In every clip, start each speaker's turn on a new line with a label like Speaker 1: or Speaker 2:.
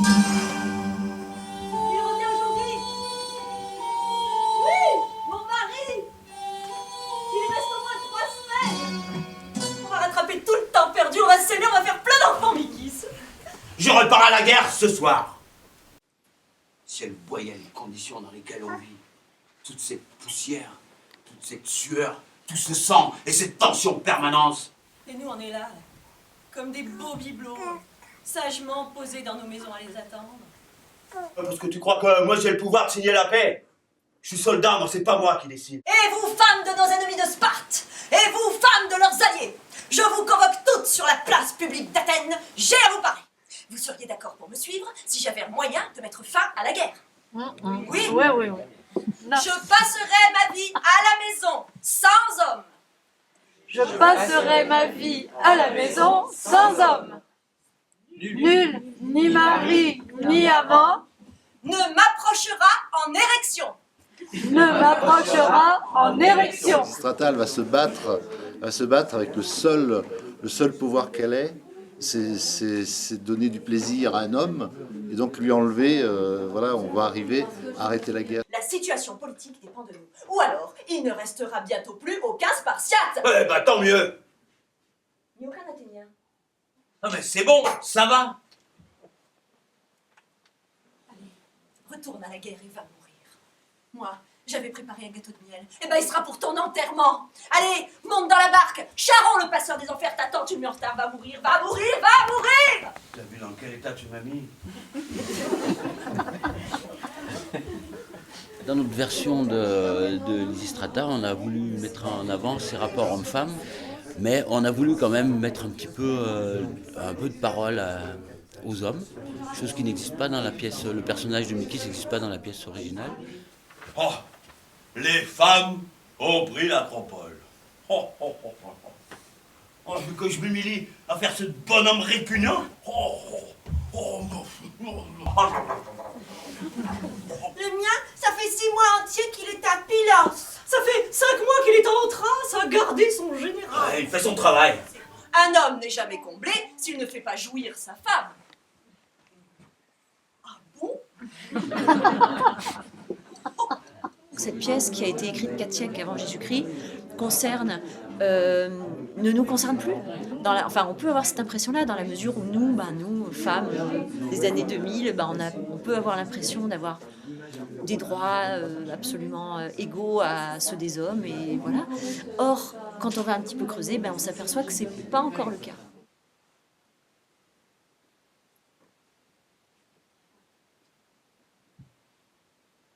Speaker 1: Il revient aujourd'hui. Oui, mon mari. Il reste au moins 3 semaines. On va rattraper tout le temps perdu, on va s'aimer, on va faire plein d'enfants, Mikis.
Speaker 2: Je repars à la guerre ce soir. Si elle voyait les conditions dans lesquelles on vit, toute cette poussière, toute cette sueur, tout ce sang et cette tension permanente.
Speaker 1: Et nous, on est là, comme des beaux bibelots, sagement posés dans nos maisons à les attendre.
Speaker 2: Parce que tu crois que moi j'ai le pouvoir de signer la paix? Je suis soldat, moi c'est pas moi qui décide.
Speaker 1: Et vous, femmes de nos ennemis de Sparte, et vous, femmes de leurs alliés, je vous convoque toutes sur la place publique d'Athènes, j'ai à vous parler. Vous seriez d'accord pour me suivre si j'avais moyen de mettre fin à la guerre? Oui.
Speaker 3: Ouais. Non.
Speaker 1: Je passerai ma vie à la maison, sans homme.
Speaker 3: Je passerai ma vie à la maison sans homme. Nul, ni mari, ni amant,
Speaker 1: Ne m'approchera en érection.
Speaker 3: ne m'approchera en érection.
Speaker 4: Lysistrata va se battre avec le seul pouvoir qu'elle ait, c'est donner du plaisir à un homme, et donc lui enlever, voilà, on va arriver à arrêter la guerre.
Speaker 1: La situation politique dépend de nous. Ou alors, il ne restera bientôt plus aucun Spartiate.
Speaker 2: Eh bah tant mieux.
Speaker 1: Ni aucun Athénien.
Speaker 2: Non mais c'est bon, ça va.
Speaker 1: Allez, retourne à la guerre et va mourir. Moi, j'avais préparé un gâteau de miel. Eh ben, il sera pour ton enterrement. Allez, monte dans la barque. Charon, le passeur des enfers, t'attend, tu me mets en retard. Va mourir, va mourir, va mourir.
Speaker 2: T'as vu dans quel état tu m'as mis?
Speaker 5: Dans notre version de Lysistrata, on a voulu mettre en avant ces rapports hommes-femmes, mais on a voulu quand même mettre un peu de parole aux hommes, chose qui n'existe pas dans la pièce. Le personnage de Mikis n'existe pas dans la pièce originale.
Speaker 2: Oh, les femmes ont pris l'acropole. Oh, que je m'humilie à faire ce bonhomme répugnant.
Speaker 1: Le mien, ça fait 6 mois entiers qu'il est à Pylos. Ça fait 5 mois qu'il est en train à garder son général.
Speaker 2: Ouais, il fait son travail.
Speaker 1: Un homme n'est jamais comblé s'il ne fait pas jouir sa femme. Ah bon?
Speaker 6: Cette pièce qui a été écrite 4 siècles avant Jésus-Christ ne nous concerne plus. Enfin, on peut avoir cette impression-là dans la mesure où nous, femmes des années 2000, on peut avoir l'impression d'avoir des droits absolument égaux à ceux des hommes. Et voilà. Or, quand on va un petit peu creuser, on s'aperçoit que c'est pas encore le cas.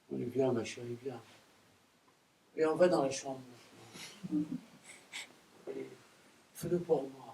Speaker 7: Viens, ma chérie, viens. Et on va dans la chambre. Allez, fais-le pour moi.